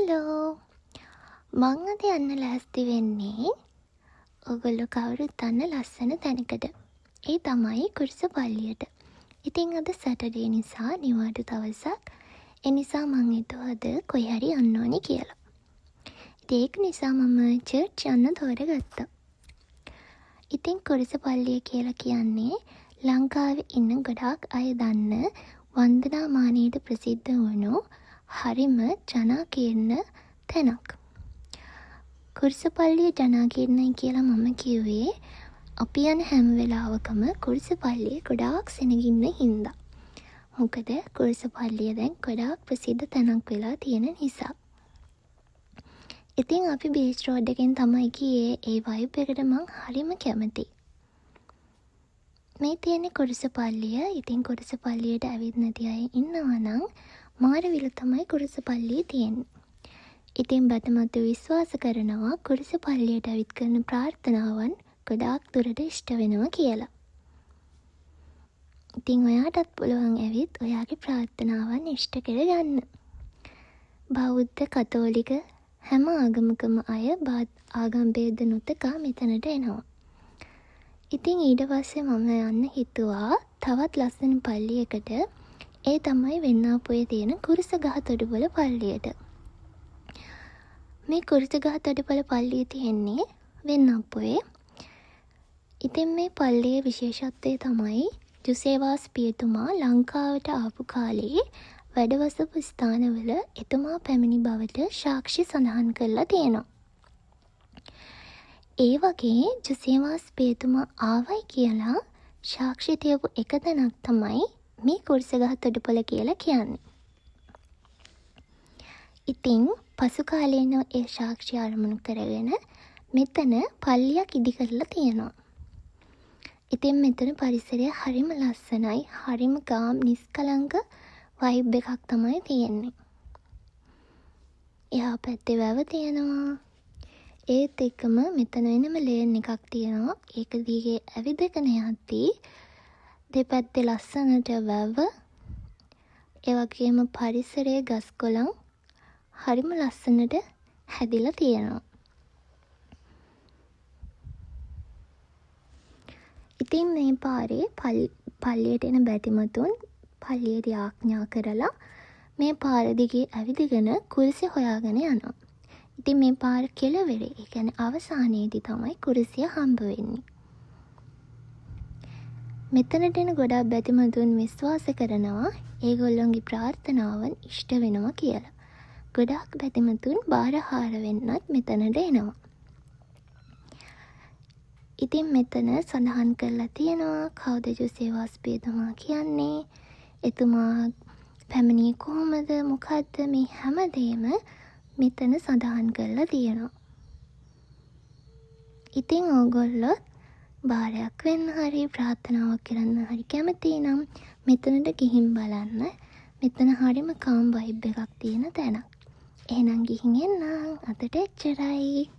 Hello මං අද යන්න ලෑස්ති වෙන්නේ ඔයගොල්ලෝ කවුරුත් දන්න ලස්සන තැනකට. ඒ තමයි කුරුසපල්ලියට. ඉතින් අද සැටර්ඩේ නිසා නිවාඩු දවසක්. ඒ නිසා මං හිතුවා අද කොයි හරි යන්න ඕනේ කියලා. ඉතින් ඒක නිසා මම චර්ච් යන්න තෝරගත්තා. ඉතින් කුරුසපල්ලිය කියලා කියන්නේ ලංකාවේ ඉන්න ගොඩාක් අය දන්න වන්දනාමානයට ප්‍රසිද්ධ වුණු හරිම ජනාකීර්ණ තැනක්. කුරුසපල්ලිය ජනාකීර්ණයි කියලා මම කිව්වේ අපි යන හැම වෙලාවකම කුරුසපල්ලිය ගොඩාක් සෙනගින්න හින්දා. මොකද කුරුසපල්ලිය දැන් ගොඩාක් ප්‍රසිද්ධ තැනක් වෙලා තියෙන නිසා. ඉතින් අපි බීච් රෝඩ් එකෙන් තමයි ගියේ. ඒ වයිබ් එකට මං හරිම කැමතියි. මේ තියෙන්නේ කුරුසපල්ලිය. ඉතින් කුරුසපල්ලියට ඇවිත් නැති අය ඉන්නවා නම් මාරවිල තමයි කුරුසපල්ලිය තියෙන්නේ. ඉතින් බතමතු විශ්වාස කරනවා කුරුසපල්ලියට ඇවිත් කරන ප්‍රාර්ථනාවන් ගොඩාක් දුරට ඉෂ්ට වෙනවා කියලා. ඉතින් ඔයාටත් පුළුවන් ඇවිත් ඔයාගේ ප්‍රාර්ථනාවන් ඉෂ්ට කරගන්න. බෞද්ධ කතෝලික හැම ආගමකම අය ආගම් භේද නොතකා මෙතනට එනවා. ඉතින් ඊට පස්සේ මම යන්න හිතුවා තවත් ලස්සන පල්ලියකට. ඒ තමයි වෙන්නාපුවේ තියෙන කුරුසගහ තොටුපොළ පල්ලියට. මේ කුරුසගහ තොටුපොළ පල්ලිය තියෙන්නේ වෙන්නාපුවේ. ඉතින් මේ පල්ලියේ විශේෂත්වය තමයි ජුසේවාස් පියතුමා ලංකාවට ආපු කාලේ වැඩවසපු ස්ථානවල එතුමා පැමිණි බවට සාක්ෂි සඳහන් කරලා තියෙනවා. ඒ වගේ ජුසේවාස් පියතුමා ආවයි කියලා සාක්ෂි තියපු එක තැනක් තමයි මේ කුරුසගහ තොටුපොළ කියලා කියන්නේ. ඉතින් පසු කාලේන ඒ සාක්ෂි අරමුණු කරගෙන මෙතන පල්ලියක් ඉදි කරලා තියෙනවා. ඉතින් මෙතන පරිසරය හරිම ලස්සනයි. හරිම ගාම් නිස්කලංක වයිබ් එකක් තමයි තියෙන්නේ. එහා පැත්තේ වැව තියෙනවා. ඒත් එක්කම මෙතන වෙනම ලේන් එකක් තියෙනවා. ඒක දිගේ ඇවිදගෙන යද්දී දෙපැත්තේ ලස්සනට වැව, ඒ වගේම පරිසරයේ ගස් කොළන් හරිම ලස්සනට හැදිලා තියෙනවා. ඉතින් මේ පාරේ පල්ලියට එන බැතිමතුන් පල්ලියට යාඥා කරලා මේ පාර දිගේ ඇවිදගෙන කුරුසිය හොයාගෙන යනවා. ඉතින් මේ පාර කෙළවරේ, ඒ කියන්නේ අවසානයේදී තමයි කුරුසිය හම්බ වෙන්නේ. මෙතනට එන ගොඩක් බැතිමතුන් විශ්වාස කරනවා ඒගොල්ලොන්ගේ ප්‍රාර්ථනාවන් ඉෂ්ට වෙනවා කියලා. ගොඩාක් බැතිමතුන් බාරහාර වෙන්නත් මෙතනට එනවා. ඉතින් මෙතන සඳහන් කරලා තියෙනවා කවුද ජුසේවාස් පියතුමා කියන්නේ, එතුමා පැමිණියේ කොහොමද, මොකද්ද, මේ හැමදේම මෙතන සඳහන් කරලා තියෙනවා. ඉතින් ඕගොල්ලෝ බාරයක් වෙන්න හරි ප්‍රාර්ථනාවක් කරන්න හරි කැමති නම් මෙතනට ගිහින් බලන්න. මෙතන හරිම කාම් වයිබ් එකක් තියෙන තැනක්. එහෙනම් ගිහින් එන්න. අදට එච්චරයි.